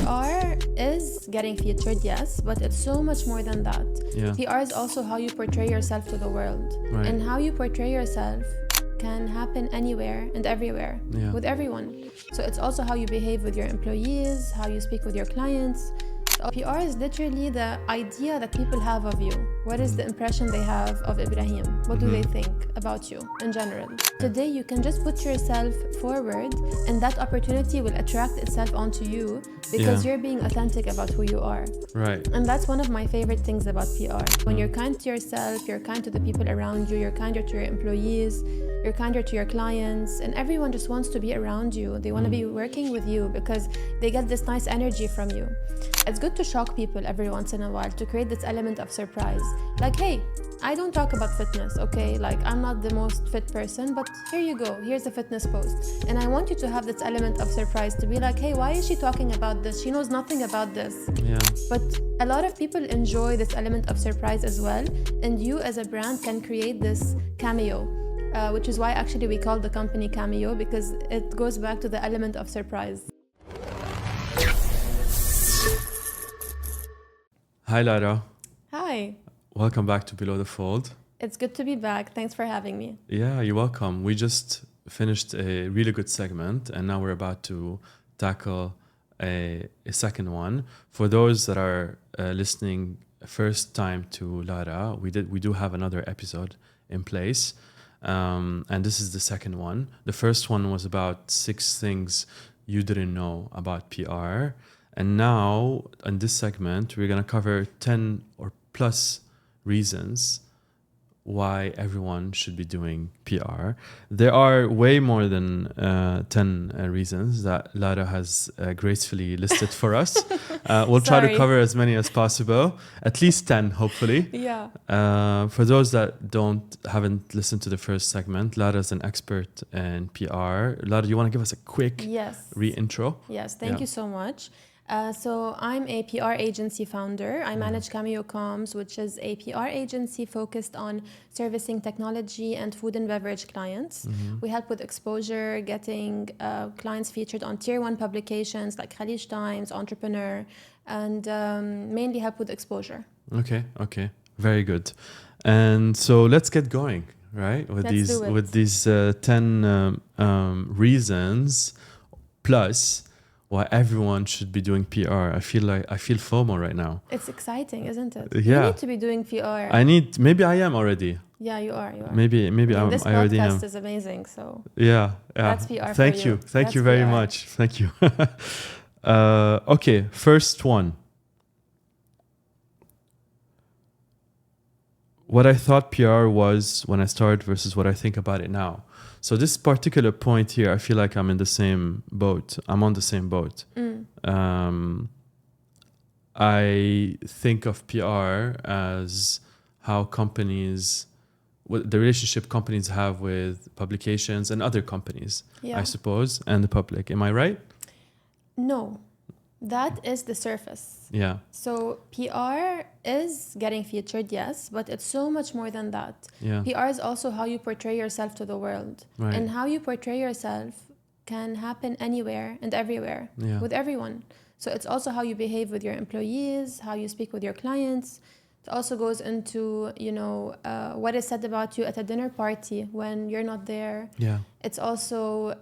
PR is getting featured, yes, but it's so much more than that. Yeah. PR is also how you portray yourself to the world. Right. And how you portray yourself can happen anywhere and everywhere with everyone. So it's also how you behave with your employees, how you speak with your clients. So PR is literally the idea that people have of you. What is the impression they have of Ibrahim? What do they think about you in general? Today you can just put yourself forward and that opportunity will attract itself onto you because you're being authentic about who you are. Right. And that's one of my favorite things about PR. When you're kind to yourself, you're kind to the people around you, you're kinder to your employees, you're kinder to your clients, and everyone just wants to be around you. They want to be working with you because they get this nice energy from you. It's good to shock people every once in a while to create this element of surprise. Like, hey, I don't talk about fitness, okay? Like, I'm not the most fit person, but here you go. Here's a fitness post. And I want you to have this element of surprise to be like, hey, why is she talking about this? She knows nothing about this. Yeah. But a lot of people enjoy this element of surprise as well. And you as a brand can create this cameo, which is why actually we call the company Cameo, because it goes back to the element of surprise. Hi, Lara. Hi. Welcome back to Below the Fold. It's good to be back. Thanks for having me. Yeah, you're welcome. We just finished a really good segment, and now we're about to tackle a second one. For those that are listening first time to Lara, we do have another episode in place, and this is the second one. The first one was about 6 things you didn't know about PR. And now, in this segment, we're going to cover 10 or plus reasons why everyone should be doing PR. There are way more than 10 reasons that Lara has gracefully listed for us. We'll try to cover as many as possible, at least 10, hopefully. Yeah. For those that haven't listened to the first segment, Lara's an expert in PR. Lara, do you want to give us a quick re-intro? Yes, thank you so much. So I'm a PR agency founder. I manage Cameo Comms, which is a PR agency focused on servicing technology and food and beverage clients. We help with exposure, getting clients featured on tier 1 publications like Khalij Times, Entrepreneur, and mainly help with exposure. Okay. Very good. And so let's get going, right? With these 10 reasons plus why everyone should be doing PR. I feel FOMO right now. It's exciting, isn't it? Yeah. You need to be doing PR. Maybe I am already. Yeah, you are. Maybe this I already am. This podcast is amazing, so. Yeah. That's PR Thank you. Thank you very much. Thank you. Okay, first one. What I thought PR was when I started versus what I think about it now. So this particular point here, I feel like I'm in the same boat. I'm on the same boat. I think of PR as how the relationship companies have with publications and other companies, I suppose, and the public. Am I right? No, that is the surface. Yeah. So PR is getting featured, yes, but it's so much more than that. Yeah. PR is also how you portray yourself to the world. Right. And how you portray yourself can happen anywhere and everywhere with everyone. So it's also how you behave with your employees, how you speak with your clients. It also goes into, what is said about you at a dinner party when you're not there. Yeah. It's also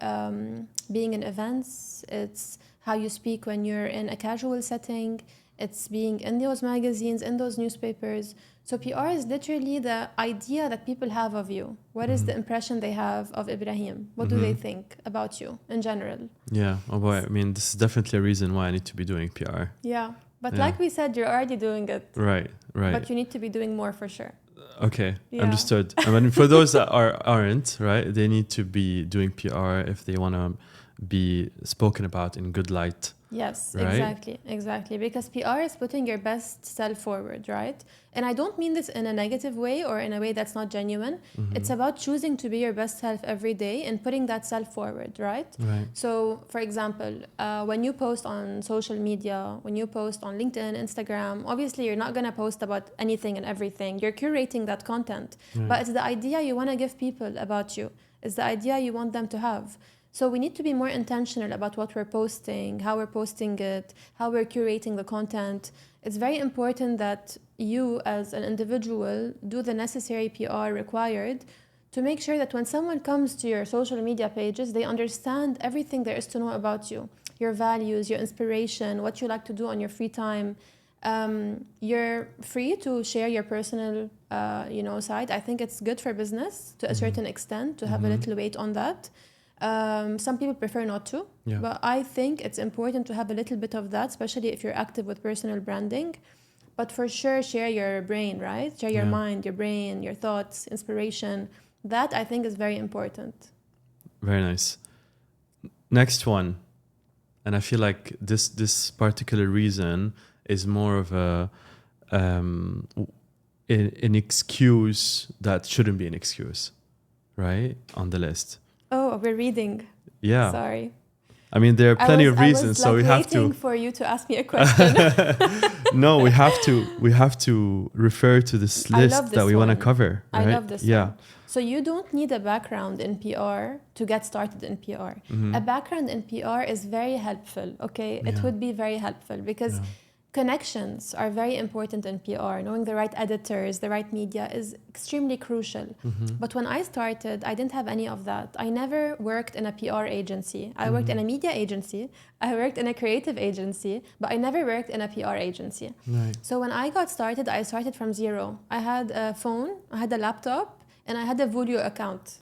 being in events. It's how you speak when you're in a casual setting. It's being in those magazines, in those newspapers. So PR is literally the idea that people have of you. What is the impression they have of Ibrahim? What do they think about you in general? Yeah. Oh boy. I mean, this is definitely a reason why I need to be doing PR. Yeah. But like we said, you're already doing it. Right. But you need to be doing more for sure. Okay. Yeah. Understood. I mean, for those that aren't, right, they need to be doing PR if they want to be spoken about in good light. Yes, right? Exactly. Because PR is putting your best self forward, right? And I don't mean this in a negative way or in a way that's not genuine. It's about choosing to be your best self every day and putting that self forward, right? Right. So, for example, when you post on social media, when you post on LinkedIn, Instagram, obviously you're not going to post about anything and everything. You're curating that content. Right. But it's the idea you want to give people about you. It's the idea you want them to have. So we need to be more intentional about what we're posting, how we're posting it, how we're curating the content. It's very important that you as an individual do the necessary PR required to make sure that when someone comes to your social media pages, they understand everything there is to know about you, your values, your inspiration, what you like to do on your free time. You're free to share your personal, side. I think it's good for business to a certain extent to have a little weight on that. Some people prefer not to, but I think it's important to have a little bit of that, especially if you're active with personal branding. But for sure, share your brain, right? Share your mind, your brain, your thoughts, inspiration. That I think is very important. Very nice. Next one, and I feel like this particular reason is more of an excuse that shouldn't be an excuse, right? On the list. Oh, we're reading. Yeah. Sorry. I mean, there are plenty of reasons, so we have to. waiting for you to ask me a question. No, we have to refer to this list that we want to cover. Right? I love this one. So you don't need a background in PR to get started in PR. A background in PR is very helpful. Okay, it would be very helpful because connections are very important in PR. Knowing the right editors, the right media is extremely crucial. But when I started, I didn't have any of that. I never worked in a PR agency. I worked in a media agency. I worked in a creative agency, but I never worked in a PR agency. Right. So when I got started, I started from zero. I had a phone, I had a laptop, and I had a Volio account.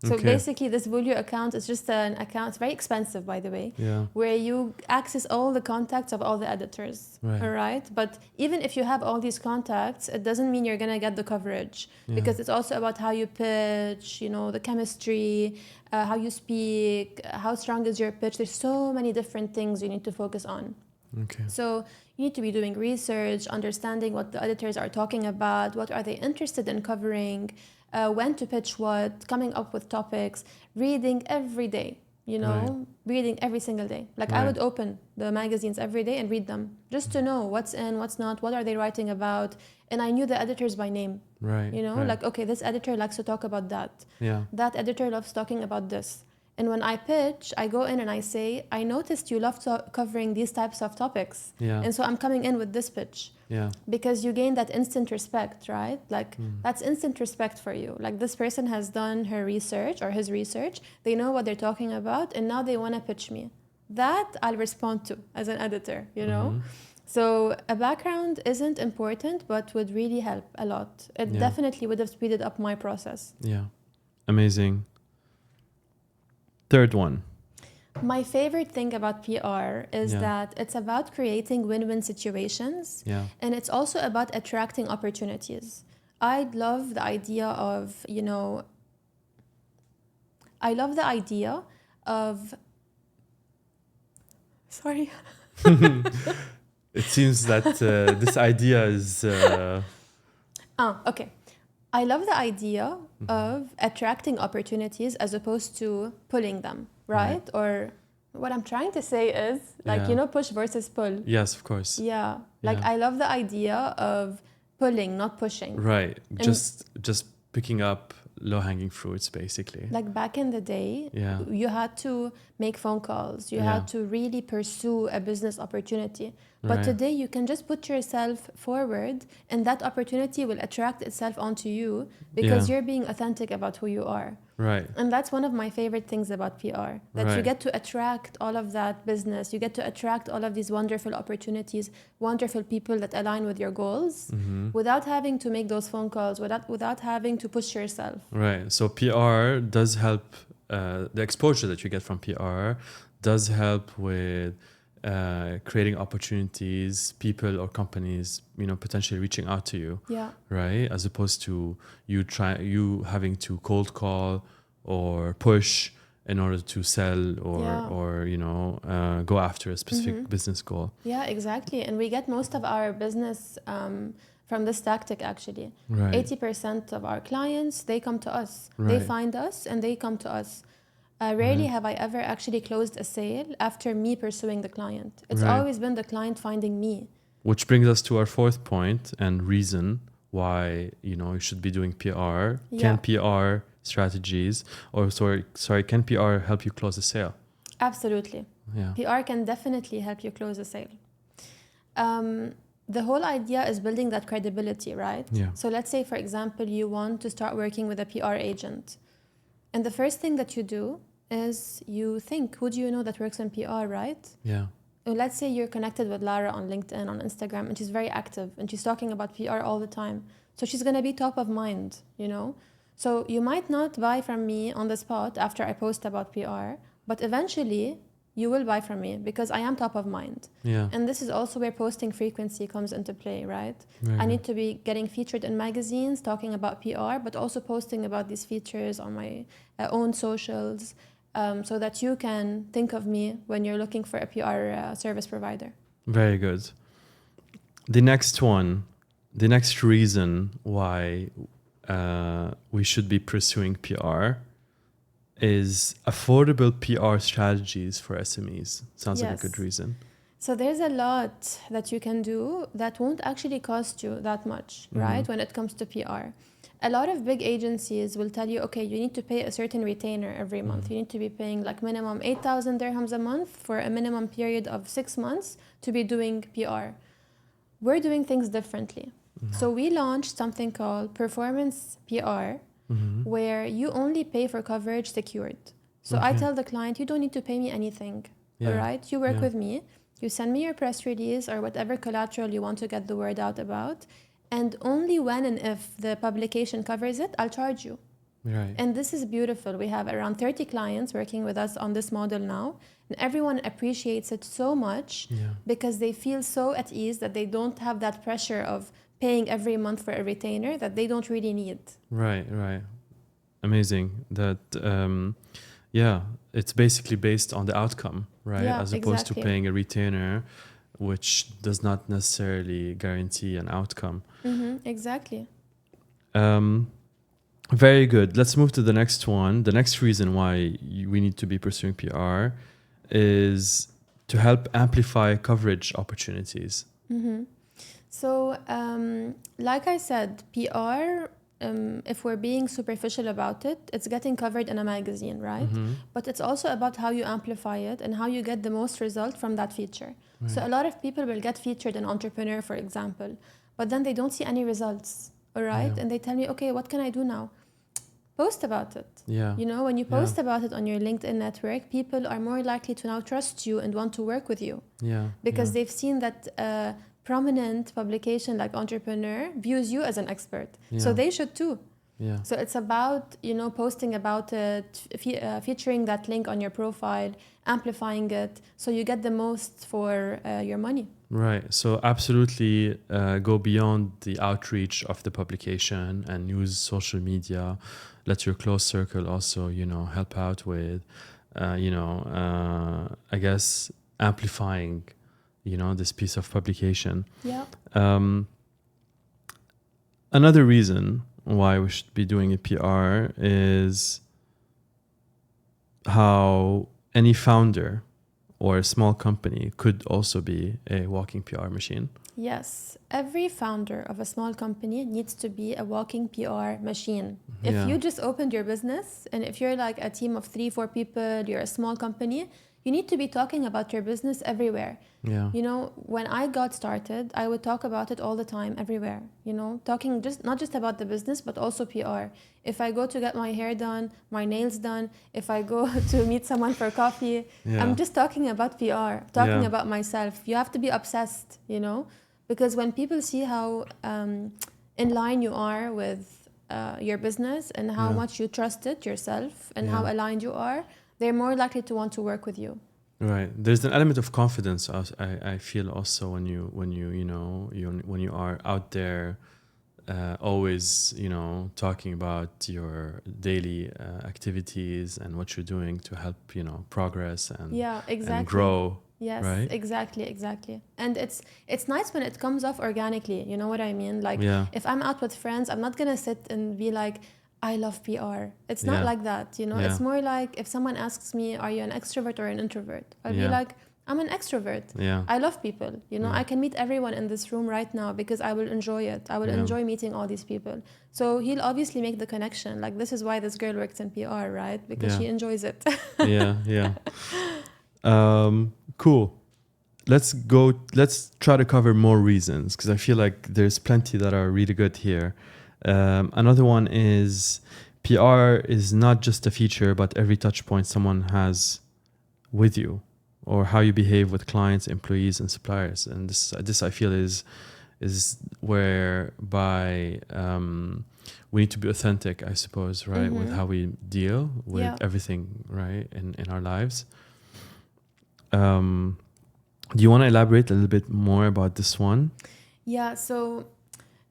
So basically, this Volio account is just an account. It's very expensive, by the way, where you access all the contacts of all the editors. Right. All right. But even if you have all these contacts, it doesn't mean you're going to get the coverage because it's also about how you pitch, the chemistry, how you speak, how strong is your pitch. There's so many different things you need to focus on. Okay. So you need to be doing research, understanding what the editors are talking about, what are they interested in covering, when to pitch what, coming up with topics, reading every day, reading every single day. Like I would open the magazines every day and read them just to know what's in, what's not, what are they writing about. And I knew the editors by name, like, okay, this editor likes to talk about that. Yeah. That editor loves talking about this. And when I pitch, I go in and I say, I noticed you love covering these types of topics. Yeah. And so I'm coming in with this pitch. Yeah. Because you gain that instant respect, right? Like that's instant respect for you. Like this person has done her research or his research. They know what they're talking about and now they want to pitch me. That I'll respond to as an editor, So a background isn't important, but would really help a lot. It definitely would have speeded up my process. Yeah. Amazing. Third one. My favorite thing about PR is that it's about creating win-win situations. Yeah. And it's also about attracting opportunities. I love the idea of, Sorry. It seems that this idea is... Okay. I love the idea of attracting opportunities as opposed to pulling them, right? Or what I'm trying to say is push versus pull. Yes, of course. Yeah. I love the idea of pulling, not pushing. Right. Just picking up low-hanging fruits, basically. Like back in the day, you had to make phone calls. You had to really pursue a business opportunity. But today you can just put yourself forward and that opportunity will attract itself onto you because you're being authentic about who you are. Right. And that's one of my favorite things about PR, that you get to attract all of that business. You get to attract all of these wonderful opportunities, wonderful people that align with your goals without having to make those phone calls, without having to push yourself. Right. So PR does help, the exposure that you get from PR does help with creating opportunities, people or companies, potentially reaching out to you. Yeah. Right. As opposed to you having to cold call or push in order to sell or go after a specific business goal. Yeah, exactly. And we get most of our business from this tactic, actually. Right. 80% of our clients, they come to us. Right. They find us and they come to us. Rarely have I ever actually closed a sale after me pursuing the client. It's always been the client finding me. Which brings us to our fourth point and reason why you should be doing PR. Yeah. Can PR strategies? Or sorry, can PR help you close a sale? Absolutely. Yeah. PR can definitely help you close a sale. The whole idea is building that credibility, right? Yeah. So let's say, for example, you want to start working with a PR agent. And the first thing that you do is you think, who do you know that works in PR, right? Yeah. Let's say you're connected with Lara on LinkedIn, on Instagram, and she's very active and she's talking about PR all the time. So she's going to be top of mind, you know? So you might not buy from me on the spot after I post about PR, but eventually you will buy from me because I am top of mind. Yeah. And this is also where posting frequency comes into play, right? Right. I need to be getting featured in magazines, talking about PR, but also posting about these features on my own socials, so that you can think of me when you're looking for a PR service provider. Very good. The next reason why we should be pursuing PR is affordable PR strategies for SMEs. Sounds like a good reason. So there's a lot that you can do that won't actually cost you that much, right? When it comes to PR. A lot of big agencies will tell you, okay, you need to pay a certain retainer every month. You need to be paying like minimum 8,000 dirhams a month for a minimum period of 6 months to be doing PR. We're doing things differently. So we launched something called Performance PR, where you only pay for coverage secured. So I tell the client, you don't need to pay me anything, all right? You work with me, you send me your press release or whatever collateral you want to get the word out about, and only when and if the publication covers it, I'll charge you. Right. And this is beautiful. We have around 30 clients working with us on this model now, and everyone appreciates it so much because they feel so at ease that they don't have that pressure of paying every month for a retainer that they don't really need. Right. Amazing. That, it's basically based on the outcome, right? Yeah, as opposed exactly. to paying a retainer, which does not necessarily guarantee an outcome. Exactly. Very good. Let's move to the next one. The next reason why we need to be pursuing PR is to help amplify coverage opportunities. So, like I said, PR, if we're being superficial about it, it's getting covered in a magazine, right? But it's also about how you amplify it and how you get the most result from that feature. Right. So a lot of people will get featured in Entrepreneur, for example, but then they don't see any results, all right? And they tell me, okay, what can I do now? Post about it. Yeah. You know, when you post about it on your LinkedIn network, people are more likely to now trust you and want to work with you. Yeah. Because they've seen that prominent publication like Entrepreneur views you as an expert. So they should too. Yeah. So it's about, you know, posting about it, featuring that link on your profile, amplifying it, so you get the most for your money. Right. So absolutely go beyond the outreach of the publication and use social media. Let your close circle also, you know, help out with, I guess, amplifying, you know, this piece of publication. Yeah. Another reason why we should be doing a PR is how any founder or a small company could also be a walking PR machine. Yes, every founder of a small company needs to be a walking PR machine. If you just opened your business and if you're like a team of 3-4 people, you're a small company, you need to be talking about your business everywhere. Yeah. You know, when I got started, I would talk about it all the time, everywhere. You know, talking not just about the business, but also PR. If I go to get my hair done, my nails done, if I go to meet someone for coffee, I'm just talking about PR, talking about myself. You have to be obsessed, you know, because when people see how in line you are with your business and how much you trust it yourself and how aligned you are, they're more likely to want to work with you. Right. There's an element of confidence. I feel also when you are out there, always talking about your daily activities and what you're doing to help progress and and grow. Yes, right? Exactly. And it's nice when it comes off organically. You know what I mean? Like if I'm out with friends, I'm not gonna sit and be like, I love PR. It's not like that, you know. It's more like if someone asks me, are you an extrovert or an introvert? I'll be like, I'm an extrovert. Yeah. I love people. You know, I can meet everyone in this room right now because I will enjoy it. I will enjoy meeting all these people. So he'll obviously make the connection. Like, this is why this girl works in PR, right? Because she enjoys it. Yeah. Cool. Let's try to cover more reasons, because I feel like there's plenty that are really good here. Another one is PR is not just a feature, but every touch point someone has with you, or how you behave with clients, employees, and suppliers. And this I feel is whereby we need to be authentic, I suppose, right, with how we deal with everything, right, in our lives. Do you want to elaborate a little bit more about this one? Yeah, so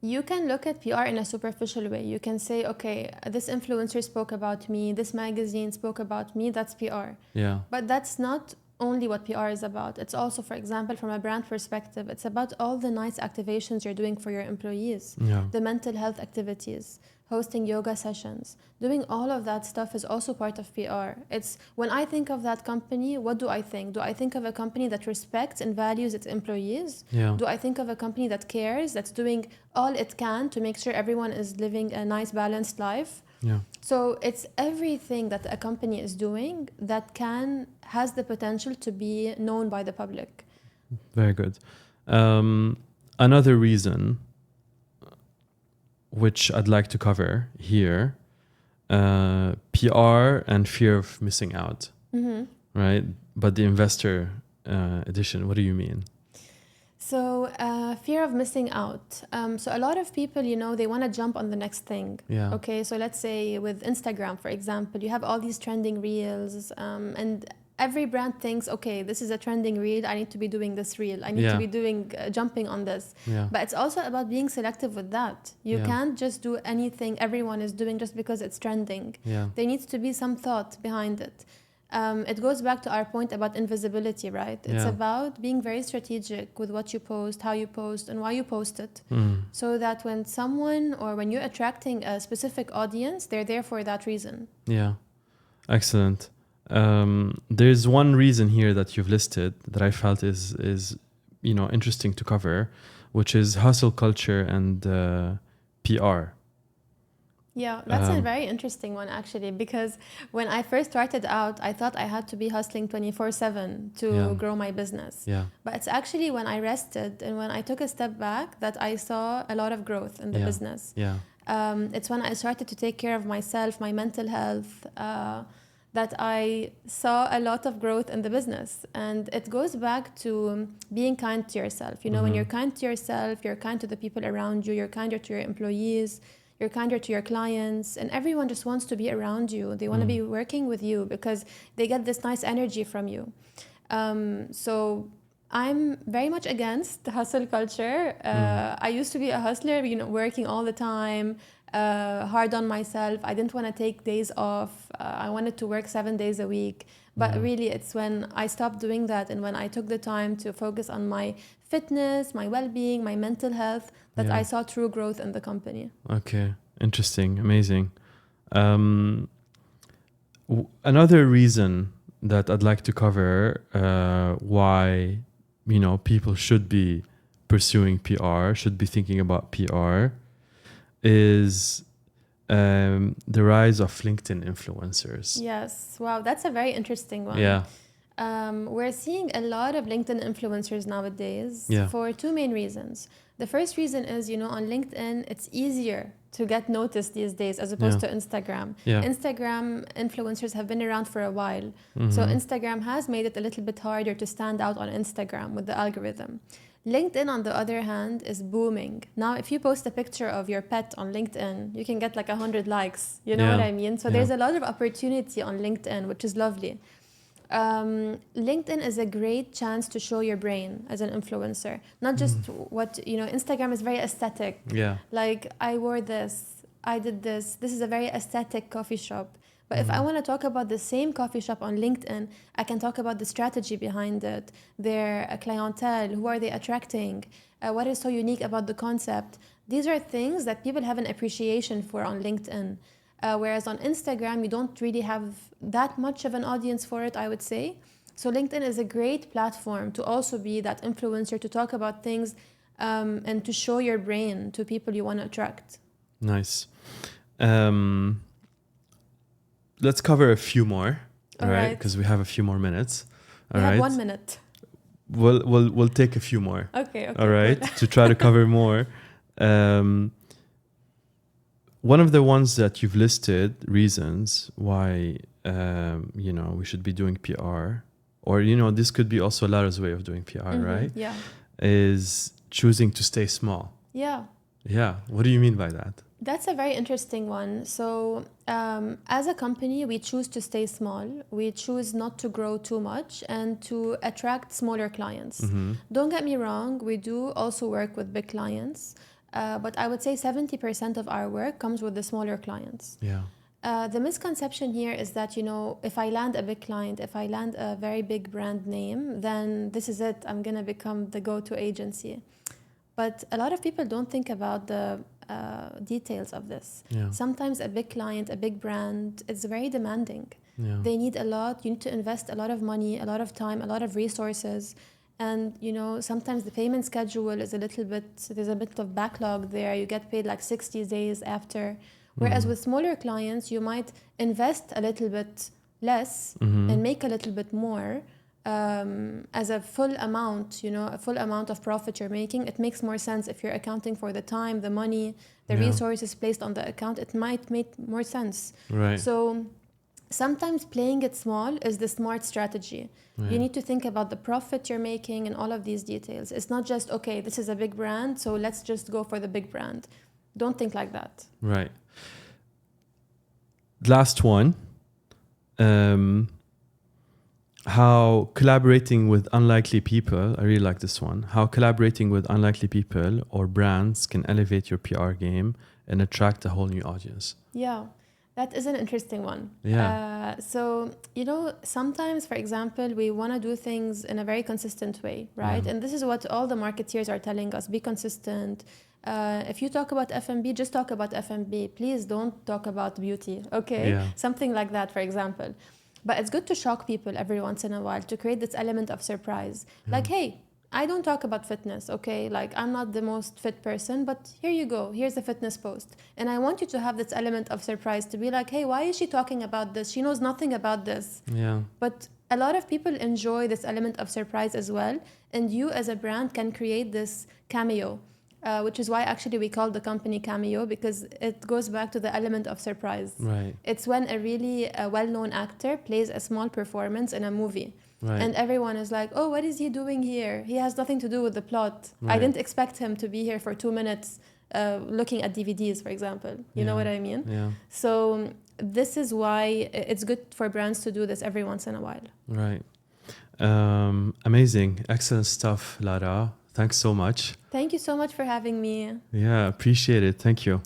you can look at PR in a superficial way. You can say, okay, this influencer spoke about me, this magazine spoke about me, that's PR. Yeah. But that's not only what PR is about. It's also, for example, from a brand perspective, it's about all the nice activations you're doing for your employees, the mental health activities, hosting yoga sessions. Doing all of that stuff is also part of PR. It's when I think of that company, what do I think? Do I think of a company that respects and values its employees? Yeah. Do I think of a company that cares, that's doing all it can to make sure everyone is living a nice, balanced life? Yeah. So it's everything that a company is doing that has the potential to be known by the public. Very good. Another reason, which I'd like to cover here, PR and fear of missing out, right? But the investor edition, what do you mean? So fear of missing out. So a lot of people, they want to jump on the next thing. Yeah. Okay, so let's say with Instagram, for example, you have all these trending reels, and every brand thinks, okay, this is a trending reel, I need to be doing this reel, I need to be doing jumping on this. Yeah. But it's also about being selective with that. You can't just do anything everyone is doing just because it's trending. Yeah. There needs to be some thought behind it. It goes back to our point about invisibility, right? It's about being very strategic with what you post, how you post, and why you post it. So that when someone, or when you're attracting a specific audience, they're there for that reason. Yeah. Excellent. There's one reason here that you've listed that I felt is interesting to cover, which is hustle culture and PR. Yeah, that's a very interesting one, actually, because when I first started out, I thought I had to be hustling 24/7 to grow my business. Yeah. But it's actually when I rested and when I took a step back that I saw a lot of growth in the business. Yeah. It's when I started to take care of myself, my mental health, that I saw a lot of growth in the business. And it goes back to being kind to yourself. When you're kind to yourself, you're kind to the people around you, you're kinder to your employees, you're kinder to your clients, and everyone just wants to be around you. They want to be working with you because they get this nice energy from you. So I'm very much against the hustle culture. I used to be a hustler, working all the time, hard on myself. I didn't want to take days off. I wanted to work 7 days a week. But really, it's when I stopped doing that and when I took the time to focus on my fitness, my well-being, my mental health, that I saw true growth in the company. Okay, interesting, amazing. Another reason that I'd like to cover why people should be pursuing PR, should be thinking about PR, is the rise of LinkedIn influencers. Yes, wow, that's a very interesting one. Yeah. We're seeing a lot of LinkedIn influencers nowadays for two main reasons. The first reason is, on LinkedIn, it's easier to get noticed these days as opposed to Instagram. Instagram influencers have been around for a while. So Instagram has made it a little bit harder to stand out on Instagram with the algorithm. LinkedIn, on the other hand, is booming. Now, if you post a picture of your pet on LinkedIn, you can get like 100 likes. You know what I mean? So there's a lot of opportunity on LinkedIn, which is lovely. LinkedIn is a great chance to show your brain as an influencer. Not just what, Instagram is very aesthetic. Yeah. Like, I wore this, I did this. This is a very aesthetic coffee shop. But if I want to talk about the same coffee shop on LinkedIn, I can talk about the strategy behind it, their clientele, who are they attracting, what is so unique about the concept. These are things that people have an appreciation for on LinkedIn. Whereas on Instagram, you don't really have that much of an audience for it, I would say. So LinkedIn is a great platform to also be that influencer, to talk about things and to show your brain to people you want to attract. Nice. Let's cover a few more, all right? Because we have a few more minutes. We have 1 minute. We'll take a few more. Okay. All right, cool. to try to cover more. One of the ones that you've listed reasons why we should be doing PR, or this could be also Lara's way of doing PR, right? Yeah. Is choosing to stay small. Yeah. Yeah. What do you mean by that? That's a very interesting one. So as a company, we choose to stay small. We choose not to grow too much and to attract smaller clients. Don't get me wrong, we do also work with big clients, but I would say 70% of our work comes with the smaller clients. Yeah. The misconception here is that, if I land a big client, if I land a very big brand name, then this is it. I'm going to become the go-to agency. But a lot of people don't think about the details of this. Yeah. Sometimes a big client, a big brand, it's very demanding. Yeah. They need a lot. You need to invest a lot of money, a lot of time, a lot of resources. And, sometimes the payment schedule is there's a bit of backlog there. You get paid like 60 days after. Whereas with smaller clients, you might invest a little bit less and make a little bit more. As a full amount, a full amount of profit you're making, it makes more sense if you're accounting for the time, the money, the resources placed on the account. It might make more sense. Right. So sometimes playing it small is the smart strategy. Right. You need to think about the profit you're making and all of these details. It's not just, okay, this is a big brand, so let's just go for the big brand. Don't think like that. Right. Last one. How collaborating with unlikely people, I really like this one, how collaborating with unlikely people or brands can elevate your PR game and attract a whole new audience. Yeah, that is an interesting one. Yeah. So, sometimes, for example, we want to do things in a very consistent way, right? Yeah. And this is what all the marketeers are telling us, be consistent. If you talk about F&B, just talk about F&B. Please don't talk about beauty, okay? Yeah. Something like that, for example. But it's good to shock people every once in a while to create this element of surprise. Like, hey, I don't talk about fitness, okay? Like, I'm not the most fit person, but here you go. Here's a fitness post. And I want you to have this element of surprise to be like, hey, why is she talking about this? She knows nothing about this. Yeah. But a lot of people enjoy this element of surprise as well. And you as a brand can create this cameo. Which is why actually we call the company Cameo, because it goes back to the element of surprise. Right. It's when a really well-known actor plays a small performance in a movie. Right. And everyone is like, oh, what is he doing here? He has nothing to do with the plot. Right. I didn't expect him to be here for 2 minutes looking at DVDs, for example. You know what I mean? Yeah. So this is why it's good for brands to do this every once in a while. Right. Amazing. Excellent stuff, Lara. Thanks so much. Thank you so much for having me. Yeah, appreciate it. Thank you.